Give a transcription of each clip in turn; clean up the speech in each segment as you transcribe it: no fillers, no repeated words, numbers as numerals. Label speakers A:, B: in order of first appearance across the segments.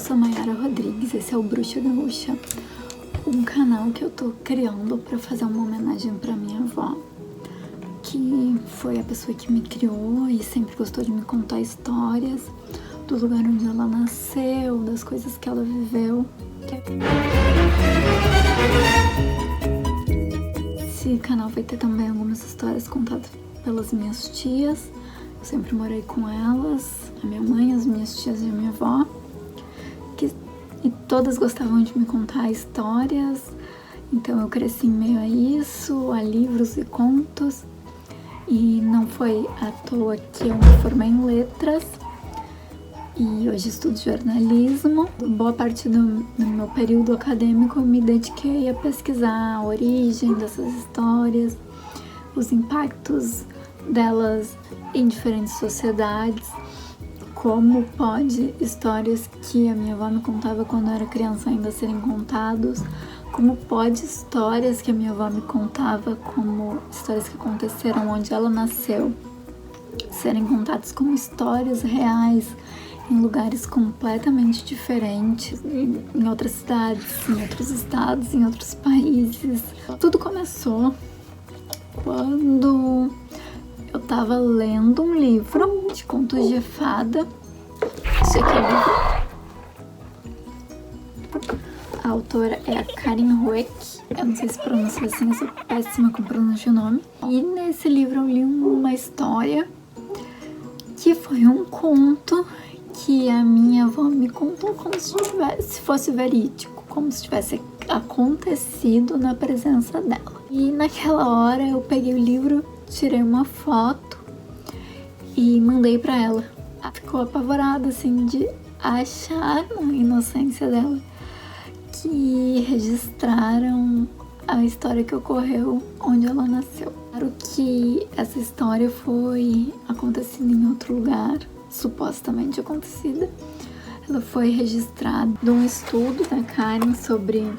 A: sou Mayara Rodrigues, esse é o Bruxa Gaúcha, um canal que eu tô criando pra fazer uma homenagem pra minha avó, que foi a pessoa que me criou e sempre gostou de me contar histórias do lugar onde ela nasceu, das coisas que ela viveu. Esse canal vai ter também algumas histórias contadas pelas minhas tias. Eu sempre morei com elas, a minha mãe, as minhas tias e a minha avó, e todas gostavam de me contar histórias, então eu cresci em meio a isso, a livros e contos, e não foi à toa que eu me formei em letras, e hoje estudo jornalismo. Boa parte do meu período acadêmico eu me dediquei a pesquisar a origem dessas histórias, os impactos delas em diferentes sociedades, como pode histórias que a minha avó me contava quando eu era criança ainda serem contados, como pode histórias que a minha avó me contava, como histórias que aconteceram onde ela nasceu, serem contadas como histórias reais em lugares completamente diferentes, em outras cidades, em outros estados, em outros países. Tudo começou quando eu tava lendo um livro de contos de fada. Esse aqui é o livro. A autora é a Karin Hoek. Eu não sei se pronuncia assim, eu sou péssima com pronúncia o nome. E nesse livro eu li uma história que foi um conto que a minha avó me contou como se fosse verídico, como se tivesse acontecido na presença dela. E naquela hora eu peguei o livro, tirei uma foto e mandei pra ela. Ela ficou apavorada, assim, de achar na inocência dela que registraram a história que ocorreu onde ela nasceu. Claro que essa história foi acontecida em outro lugar, supostamente acontecida. Ela foi registrada num estudo da Karen sobre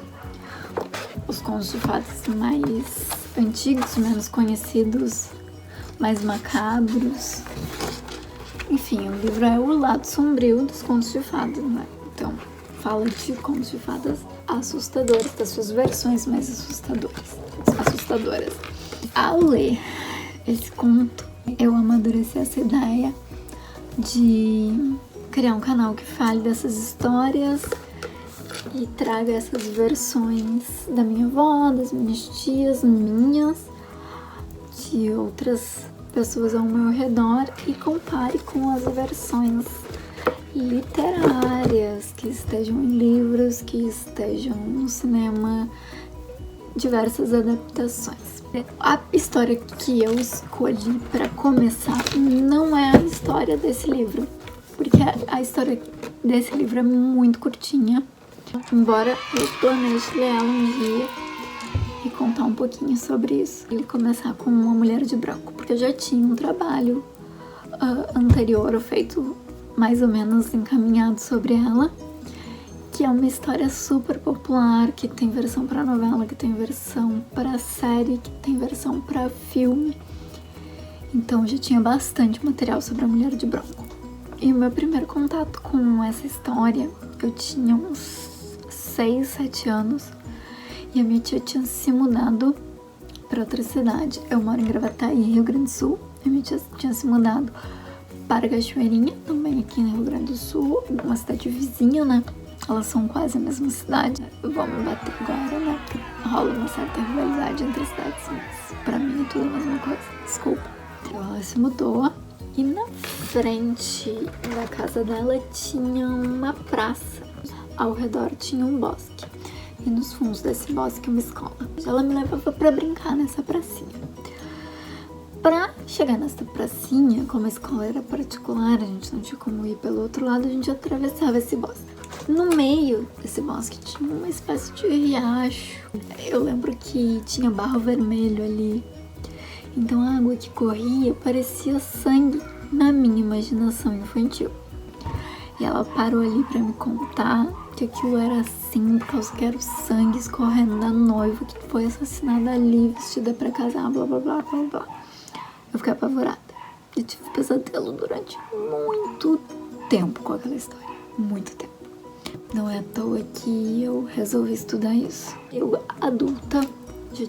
A: os contos de fadas mais antigos, menos conhecidos, mais macabros. Enfim, o livro é o lado sombrio dos contos de fadas, né? Então, fala de contos de fadas assustadoras, das suas versões mais assustadoras. Ao ler esse conto, eu amadureci essa ideia de criar um canal que fale dessas histórias e traga essas versões da minha avó, das minhas tias, minhas, de outras pessoas ao meu redor e compare com as versões literárias que estejam em livros, que estejam no cinema, diversas adaptações. A história que eu escolhi para começar não é a história desse livro, porque a história desse livro é muito curtinha. Embora eu planeje ler ela um dia e contar um pouquinho sobre isso. E começar com Uma Mulher de Branco, porque eu já tinha um trabalho anterior feito mais ou menos encaminhado sobre ela, que é uma história super popular, que tem versão para novela, que tem versão para série, que tem versão para filme. Então eu já tinha bastante material sobre A Mulher de Branco. E o meu primeiro contato com essa história, eu tinha uns 6, 7 anos, e a minha tia tinha se mudado para outra cidade. Eu moro em Gravataí, Rio Grande do Sul, e a minha tia tinha se mudado para Cachoeirinha, também aqui no Rio Grande do Sul, uma cidade vizinha, né? Elas são quase a mesma cidade. Vão me bater agora, né? Porque rola uma certa rivalidade entre cidades, mas pra mim é tudo a mesma coisa. Desculpa. Ela se mudou e na frente da casa dela tinha uma praça. Ao redor tinha um bosque. E nos fundos desse bosque uma escola. Ela me levava pra brincar nessa pracinha. Pra chegar nessa pracinha, como a escola era particular, a gente não tinha como ir pelo outro lado, a gente atravessava esse bosque. No meio desse bosque tinha uma espécie de riacho. Eu lembro que tinha barro vermelho ali. Então a água que corria parecia sangue na minha imaginação infantil. E ela parou ali pra me contar que aquilo era assim, por causa que era o sangue escorrendo da noiva que foi assassinada ali, vestida pra casar, blá blá blá blá blá. Eu fiquei apavorada. Eu tive pesadelo durante muito tempo com aquela história. Muito tempo. Não é à toa que eu resolvi estudar isso. Eu, adulta, já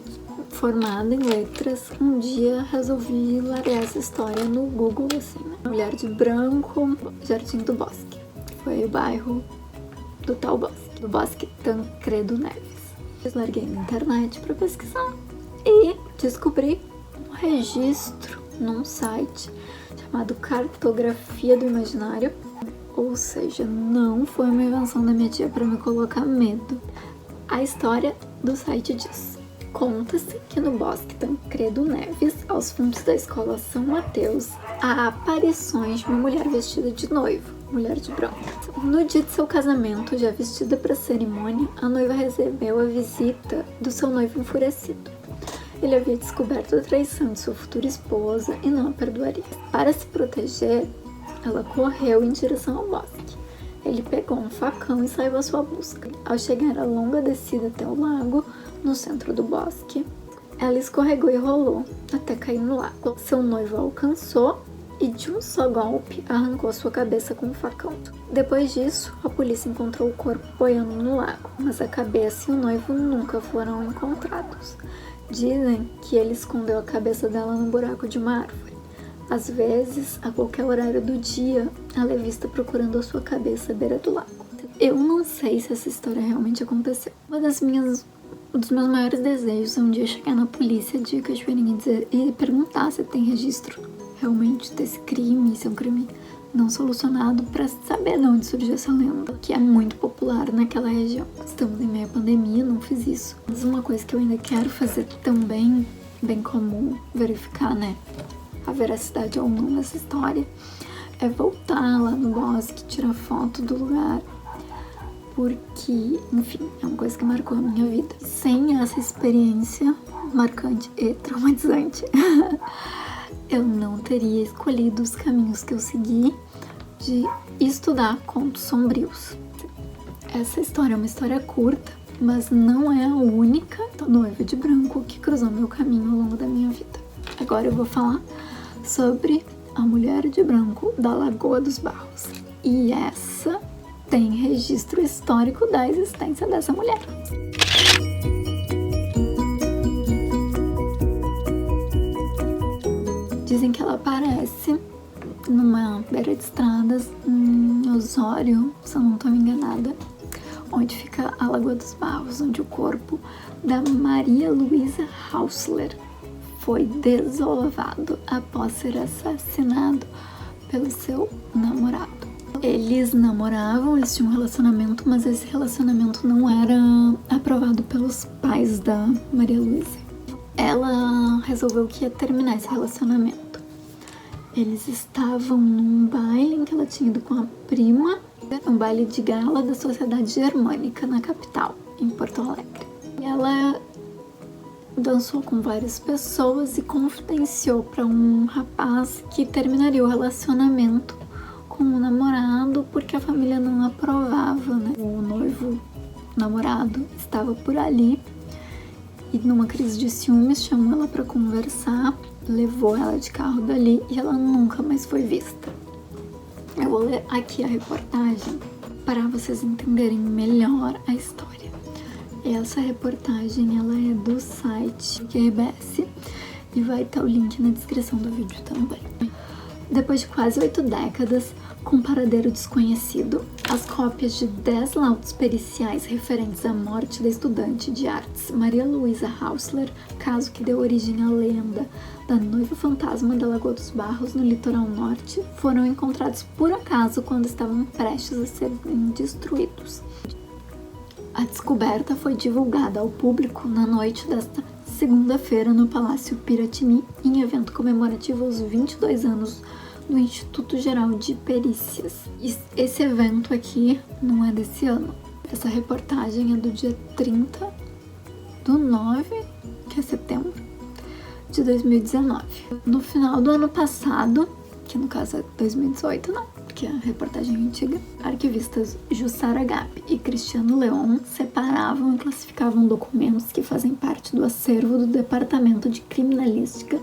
A: formada em letras, um dia resolvi largar essa história no Google, assim, né? Mulher de branco, Jardim do Bosque. Foi o bairro do tal bosque, do Bosque Tancredo Neves. Larguei na internet para pesquisar e descobri um registro num site chamado Cartografia do Imaginário. Ou seja, não foi uma invenção da minha tia para me colocar medo. A história do site diz: conta-se que no Bosque Tancredo Neves, aos fundos da escola São Mateus, há aparições de uma mulher vestida de noivo, mulher de branco. No dia de seu casamento, já vestida para a cerimônia, a noiva recebeu a visita do seu noivo enfurecido. Ele havia descoberto a traição de sua futura esposa e não a perdoaria. Para se proteger, ela correu em direção ao bosque. Ele pegou um facão e saiu à sua busca. Ao chegar a longa descida até o lago, no centro do bosque, ela escorregou e rolou até cair no lago. Seu noivo a alcançou e de um só golpe arrancou sua cabeça com o facão. Depois disso, a polícia encontrou o corpo boiando no lago, mas a cabeça e o noivo nunca foram encontrados. Dizem que ele escondeu a cabeça dela num buraco de uma árvore. Às vezes, a qualquer horário do dia, ela é vista procurando a sua cabeça à beira do lago. Eu não sei se essa história realmente aconteceu. Um dos meus maiores desejos é um dia chegar na polícia de Cachoeirinha e perguntar se tem registro realmente desse crime, se é um crime não solucionado, para saber de onde surgiu essa lenda, que é muito popular naquela região. Estamos em meio à pandemia, não fiz isso. Mas uma coisa que eu ainda quero fazer também, bem como verificar, né, a veracidade ou não dessa história, é voltar lá no bosque, tirar foto do lugar, porque, enfim, é uma coisa que marcou a minha vida. Sem essa experiência marcante e traumatizante, eu não teria escolhido os caminhos que eu segui de estudar contos sombrios. Essa história é uma história curta, mas não é a única noiva de branco que cruzou meu caminho ao longo da minha vida. Agora eu vou falar sobre a mulher de branco da Lagoa dos Barros. E essa tem registro histórico da existência dessa mulher. Dizem que ela aparece numa beira de estradas em Osório, se eu não estou enganada, onde fica a Lagoa dos Barros, onde o corpo da Maria Luísa Hausler foi desovado após ser assassinado pelo seu namorado. Eles namoravam, eles tinham um relacionamento, mas esse relacionamento não era aprovado pelos pais da Maria Luísa. Ela resolveu que ia terminar esse relacionamento. Eles estavam num baile em que ela tinha ido com a prima, um baile de gala da Sociedade Germânica na capital, em Porto Alegre. E ela dançou com várias pessoas e confidenciou para um rapaz que terminaria o relacionamento com o namorado porque a família não aprovava, né? O noivo namorado estava por ali e numa crise de ciúmes chamou ela para conversar, levou ela de carro dali e ela nunca mais foi vista. Eu vou ler aqui a reportagem para vocês entenderem melhor a história. Essa reportagem ela é do site RBS e vai estar o link na descrição do vídeo também. Depois de quase 8 décadas, com paradeiro desconhecido, as cópias de 10 laudos periciais referentes à morte da estudante de artes Maria Luísa Hausler, caso que deu origem à lenda da noiva fantasma da Lagoa dos Barros no litoral norte, foram encontrados por acaso quando estavam prestes a serem destruídos. A descoberta foi divulgada ao público na noite desta segunda-feira no Palácio Piratini, em evento comemorativo aos 22 anos do Instituto Geral de Perícias. Esse evento aqui não é desse ano. Essa reportagem é do dia 30/9, que é setembro, de 2019. No final do ano passado, que no caso é 2018, não, porque a reportagem é antiga, arquivistas Jussara Gap e Cristiano Leon separavam e classificavam documentos que fazem parte do acervo do Departamento de Criminalística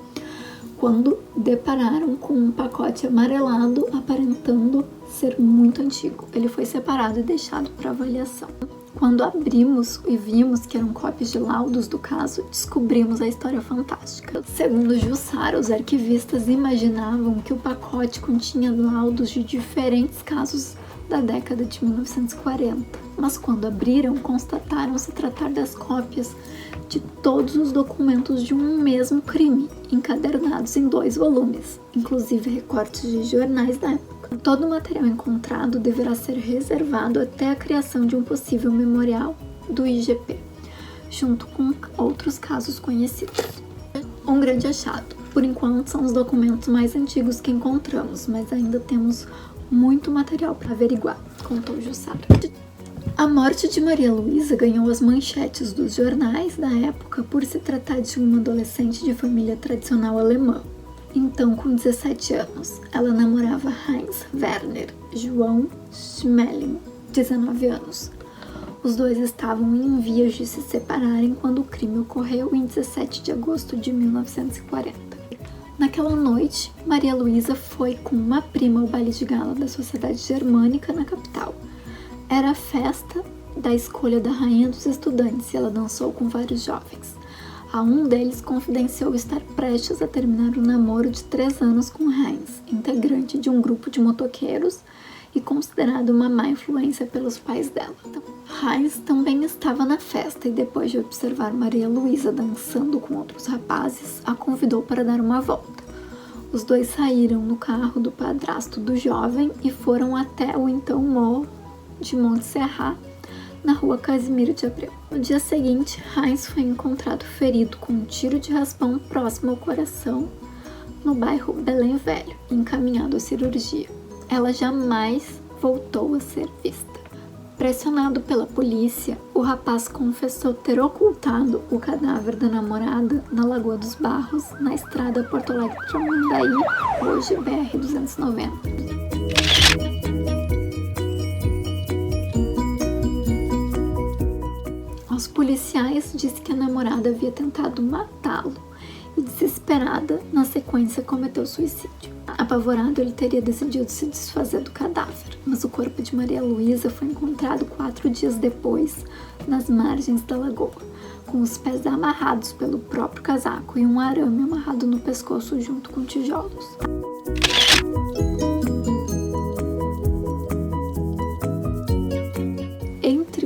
A: quando depararam com um pacote amarelado aparentando ser muito antigo. Ele foi separado e deixado para avaliação. Quando abrimos e vimos que eram cópias de laudos do caso, descobrimos a história fantástica. Segundo Jussara, os arquivistas imaginavam que o pacote continha laudos de diferentes casos da década de 1940, mas quando abriram, constataram se tratar das cópias de todos os documentos de um mesmo crime, encadernados em 2 volumes, inclusive recortes de jornais da época. Todo o material encontrado deverá ser reservado até a criação de um possível memorial do IGP, junto com outros casos conhecidos. Um grande achado. Por enquanto, são os documentos mais antigos que encontramos, mas ainda temos muito material para averiguar, contou Jussara. A morte de Maria Luísa ganhou as manchetes dos jornais da época por se tratar de uma adolescente de família tradicional alemã. Então, com 17 anos, ela namorava Heinz Werner João Schmeling, 19 anos. Os dois estavam em vias de se separarem quando o crime ocorreu em 17 de agosto de 1940. Naquela noite, Maria Luísa foi com uma prima ao baile de gala da Sociedade Germânica na capital. Era a festa da escolha da rainha dos estudantes e ela dançou com vários jovens. A um deles confidenciou estar prestes a terminar um namoro de 3 anos com Heinz, integrante de um grupo de motoqueiros e considerado uma má influência pelos pais dela. Heinz também estava na festa e depois de observar Maria Luísa dançando com outros rapazes, a convidou para dar uma volta. Os dois saíram no carro do padrasto do jovem e foram até o então morro de Montserrat, na rua Casimiro de Abreu. No dia seguinte, Heinz foi encontrado ferido com um tiro de raspão próximo ao coração, no bairro Belém Velho, e encaminhado à cirurgia. Ela jamais voltou a ser vista. Pressionado pela polícia, o rapaz confessou ter ocultado o cadáver da namorada na Lagoa dos Barros, na estrada Porto Alegre-Tramandaí, hoje BR-290. Os policiais disseram que a namorada havia tentado matá-lo e, desesperada, na sequência cometeu suicídio. Apavorado, ele teria decidido se desfazer do cadáver, mas o corpo de Maria Luísa foi encontrado 4 dias depois, nas margens da lagoa, com os pés amarrados pelo próprio casaco e um arame amarrado no pescoço junto com tijolos.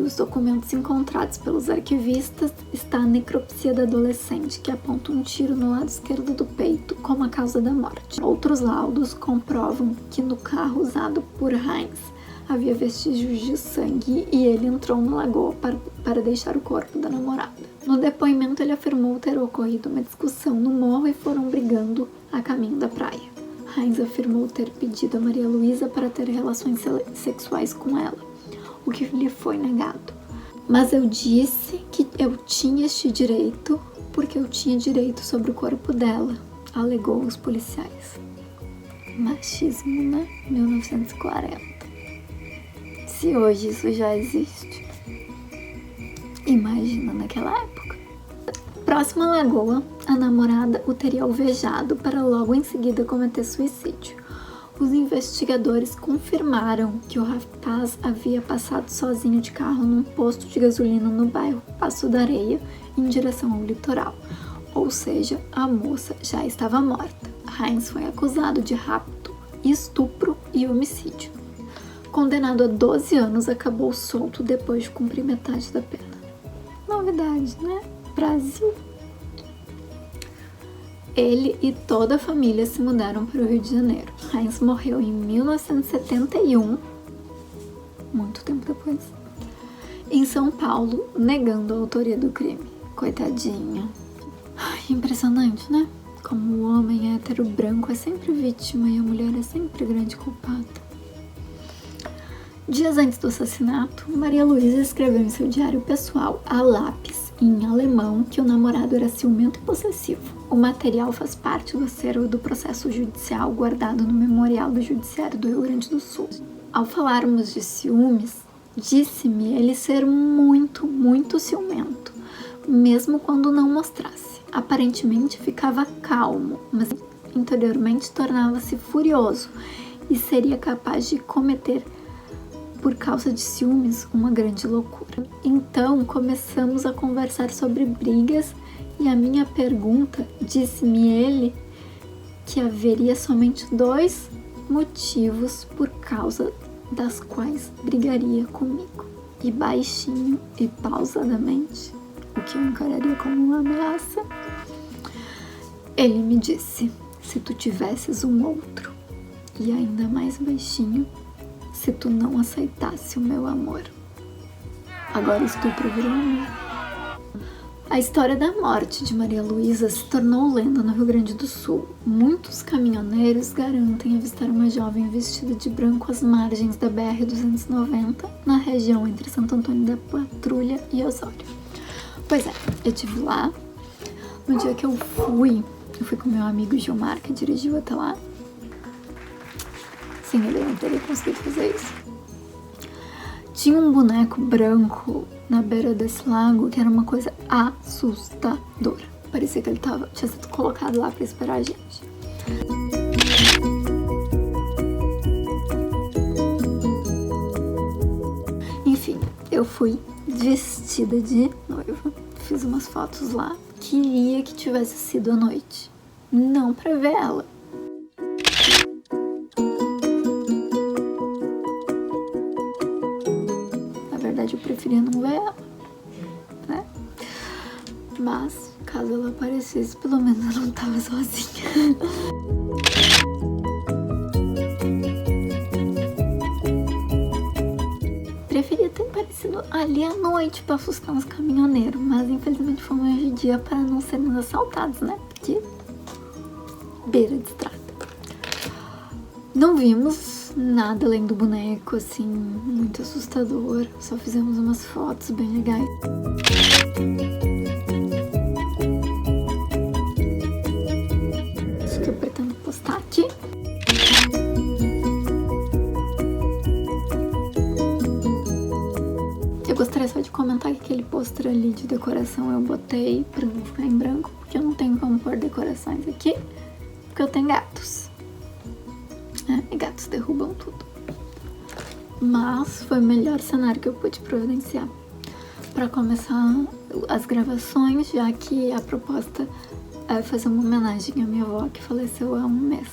A: Os documentos encontrados pelos arquivistas está a necropsia da adolescente, que aponta um tiro no lado esquerdo do peito como a causa da morte. Outros laudos comprovam que no carro usado por Heinz havia vestígios de sangue e ele entrou na lagoa para deixar o corpo da namorada. No depoimento, ele afirmou ter ocorrido uma discussão no morro e foram brigando a caminho da praia. Heinz afirmou ter pedido a Maria Luísa para ter relações sexuais com ela, o que lhe foi negado. Mas eu disse que eu tinha este direito porque eu tinha direito sobre o corpo dela, alegou os policiais. Machismo, né? 1940. Se hoje isso já existe, imagina naquela época. Próxima à lagoa, a namorada o teria alvejado para logo em seguida cometer suicídio. Os investigadores confirmaram que o rapaz havia passado sozinho de carro num posto de gasolina no bairro Passo da Areia, em direção ao litoral. Ou seja, a moça já estava morta. Heinz foi acusado de rapto, estupro e homicídio. Condenado a 12 anos, acabou solto depois de cumprir metade da pena. Novidade, né? Brasil. Ele e toda a família se mudaram para o Rio de Janeiro. Heinz morreu em 1971, muito tempo depois, em São Paulo, negando a autoria do crime. Coitadinha. Ai, impressionante, né? Como o homem hétero branco é sempre vítima e a mulher é sempre grande culpada. Dias antes do assassinato, Maria Luísa escreveu em seu diário pessoal, a lápis, em alemão, que o namorado era ciumento e possessivo. O material faz parte do acervo do processo judicial guardado no Memorial do Judiciário do Rio Grande do Sul. Ao falarmos de ciúmes, disse-me ele ser muito, muito ciumento, mesmo quando não mostrasse. Aparentemente ficava calmo, mas interiormente tornava-se furioso e seria capaz de cometer, por causa de ciúmes, uma grande loucura. Então começamos a conversar sobre brigas e a minha pergunta, disse-me ele, que haveria somente 2 motivos por causa das quais brigaria comigo. E baixinho e pausadamente, o que eu encararia como uma ameaça, ele me disse: se tu tivesses um outro. E ainda mais baixinho: se tu não aceitasse o meu amor. Agora o estupro virou amor. A história da morte de Maria Luísa se tornou lenda no Rio Grande do Sul. Muitos caminhoneiros garantem avistar uma jovem vestida de branco às margens da BR-290, na região entre Santo Antônio da Patrulha e Osório. Pois é, eu estive lá. No dia que eu fui com meu amigo Gilmar, que dirigiu até lá. Sim, ele não teria conseguido fazer isso. Tinha um boneco branco na beira desse lago que era uma coisa assustadora. Parecia que ele tinha sido colocado lá pra esperar a gente. Enfim, eu fui vestida de noiva. Fiz umas fotos lá. Queria que tivesse sido à noite, não pra ver ela. Na verdade, eu preferia não ver ela, né? Mas, caso ela aparecesse, pelo menos eu não tava sozinha. Preferia ter aparecido ali à noite pra assustar uns caminhoneiros, mas infelizmente foi um hoje dia para não sermos assaltados, né? Porque beira de estrada. Não vimos nada além do boneco, assim, muito assustador. Só fizemos umas fotos bem legais. Acho que eu pretendo postar aqui. Eu gostaria só de comentar que aquele pôster ali de decoração eu botei pra não ficar em branco, porque eu não tenho como pôr decorações aqui, porque eu tenho gatos. E gatos derrubam tudo. Mas foi o melhor cenário que eu pude providenciar pra começar as gravações, já que a proposta é fazer uma homenagem à minha avó, que faleceu há um mês.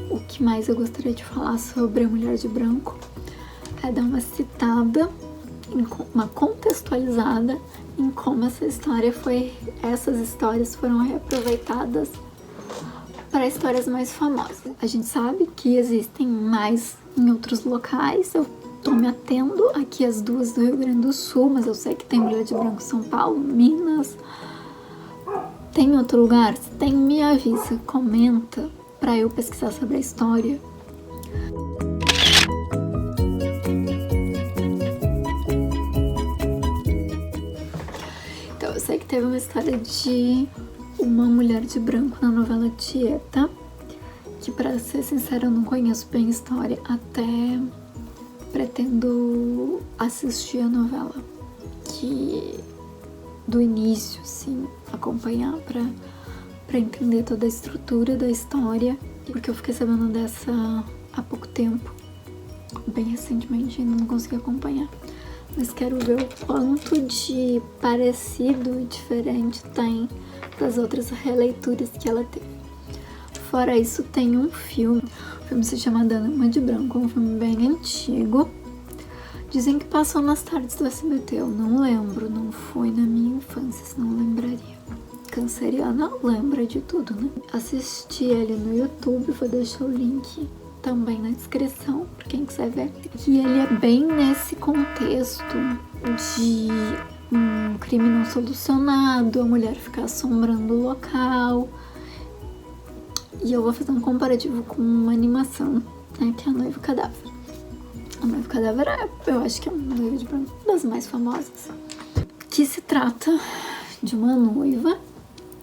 A: O que mais eu gostaria de falar sobre a Mulher de Branco é dar uma citada, uma contextualizada em como essas histórias foram reaproveitadas para histórias mais famosas. A gente sabe que existem mais em outros locais. Eu tô me atendo aqui às 2 do Rio Grande do Sul, mas eu sei que tem Mulher de Branco em São Paulo, Minas. Tem outro lugar? Se tem, me avisa, comenta para eu pesquisar sobre a história. Eu sei que teve uma história de uma mulher de branco na novela Tieta, que, pra ser sincera, eu não conheço bem a história, até pretendo assistir a novela, que do início, assim, acompanhar pra entender toda a estrutura da história, porque eu fiquei sabendo dessa há pouco tempo, bem recentemente, ainda não consegui acompanhar. Mas quero ver o quanto de parecido e diferente tem das outras releituras que ela teve. Fora isso, tem um filme. O filme se chama Dama de Branco, um filme bem antigo. Dizem que passou nas tardes do SBT, eu não lembro, não foi na minha infância, senão eu lembraria. Canceriana lembra de tudo, né? Assisti ele no YouTube, vou deixar o link também na descrição, pra quem quiser ver. Que ele é bem nesse contexto de um crime não solucionado, a mulher ficar assombrando o local. E eu vou fazer um comparativo com uma animação, né, que é a Noiva Cadáver. A Noiva Cadáver eu acho que é uma noiva de branco, das mais famosas. Que se trata de uma noiva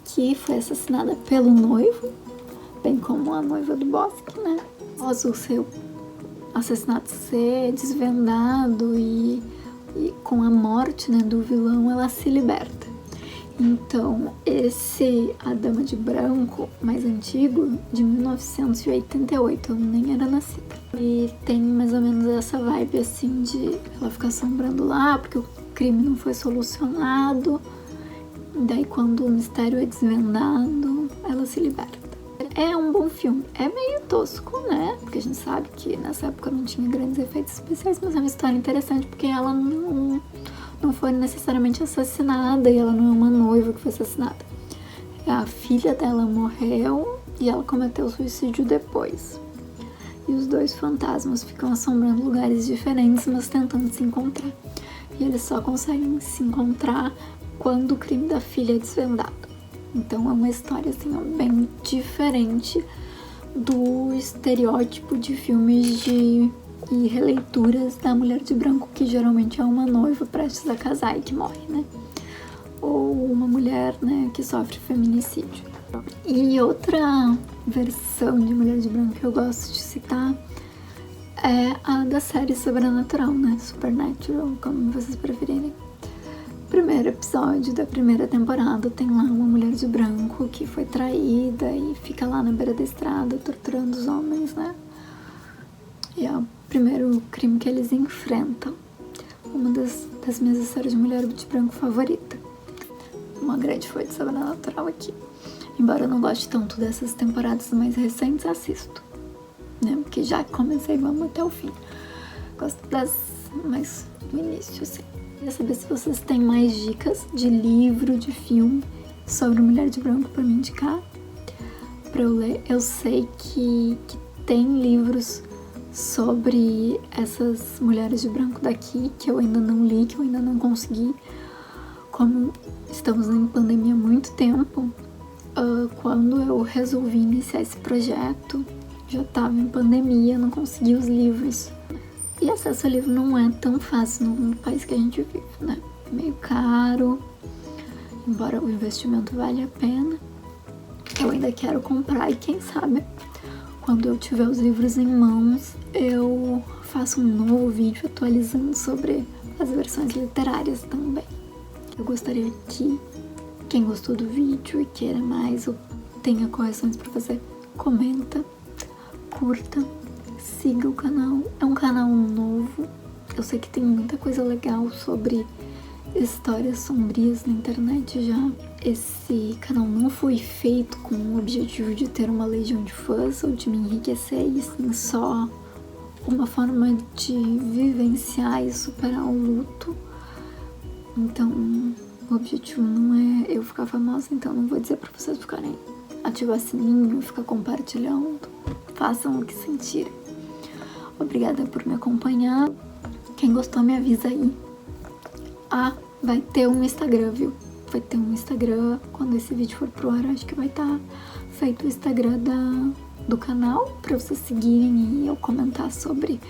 A: que foi assassinada pelo noivo, bem como a noiva do bosque, né? Após o seu assassinato ser desvendado e e com a morte, né, do vilão, ela se liberta. Então, esse A Dama de Branco, mais antigo, de 1988, eu nem era nascida. E tem mais ou menos essa vibe, assim, de ela ficar assombrando lá, porque o crime não foi solucionado. Daí, quando o mistério é desvendado, ela se liberta. É um bom filme. É meio tosco, né? Porque a gente sabe que nessa época não tinha grandes efeitos especiais, mas é uma história interessante porque ela não foi necessariamente assassinada e ela não é uma noiva que foi assassinada. A filha dela morreu e ela cometeu suicídio depois. E os dois fantasmas ficam assombrando lugares diferentes, mas tentando se encontrar. E eles só conseguem se encontrar quando o crime da filha é desvendado. Então é uma história assim, bem diferente do estereótipo de filmes e releituras da mulher de branco, que geralmente é uma noiva prestes a casar e que morre, né? Ou uma mulher, né, que sofre feminicídio. E outra versão de Mulher de Branco que eu gosto de citar é a da série Sobrenatural, né? Supernatural, como vocês preferirem. Primeiro episódio da primeira temporada tem lá uma mulher de branco que foi traída e fica lá na beira da estrada torturando os homens, né? E é o primeiro crime que eles enfrentam. Uma das minhas histórias de mulher de branco favorita. Uma grande fã de Sobrenatural aqui. Embora eu não goste tanto dessas temporadas mais recentes, assisto, né? Porque já comecei, vamos até o fim. Gosto das mais no início, assim. Queria saber se vocês têm mais dicas de livro, de filme sobre Mulher de Branco pra me indicar, pra eu ler. Eu sei que tem livros sobre essas mulheres de branco daqui que eu ainda não li, que eu ainda não consegui. Como estamos em pandemia há muito tempo, quando eu resolvi iniciar esse projeto, já estava em pandemia, não consegui os livros. E acesso ao livro não é tão fácil no país que a gente vive, né? É meio caro, embora o investimento valha a pena. Eu ainda quero comprar e quem sabe, quando eu tiver os livros em mãos, eu faço um novo vídeo atualizando sobre as versões literárias também. Eu gostaria que quem gostou do vídeo e queira mais ou tenha correções para fazer, comenta, curta, siga o canal. É um canal novo, eu sei que tem muita coisa legal sobre histórias sombrias na internet já. Esse canal não foi feito com o objetivo de ter uma legião de fãs ou de me enriquecer, e sim só uma forma de vivenciar e superar o luto. Então, o objetivo não é eu ficar famosa, então não vou dizer pra vocês ficarem, ativar sininho, ficar compartilhando. Façam o que sentirem. Obrigada por me acompanhar. Quem gostou me avisa aí. Vai ter um Instagram, viu? Vai ter um Instagram, quando esse vídeo for pro ar, acho que vai estar feito o Instagram do canal, pra vocês seguirem e eu comentar sobre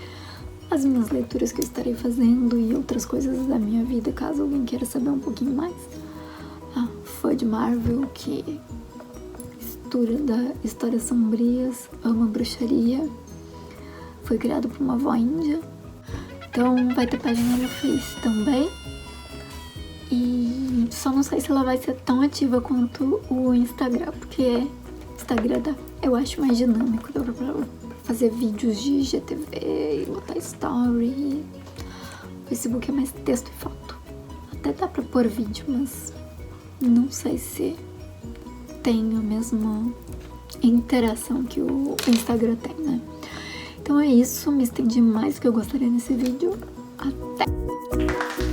A: as minhas leituras que eu estarei fazendo e outras coisas da minha vida, caso alguém queira saber um pouquinho mais. Fã de Marvel, que estuda histórias sombrias, ama bruxaria, foi criado por uma avó índia. Então vai ter página no Face também. E só não sei se ela vai ser tão ativa quanto o Instagram, porque o Instagram eu acho mais dinâmico, dá pra fazer vídeos de GTV e botar story. O Facebook é mais texto e foto. Até dá pra pôr vídeo, mas não sei se tem a mesma interação que o Instagram tem, né? Então é isso, me estendi mais do que eu gostaria nesse vídeo. Até!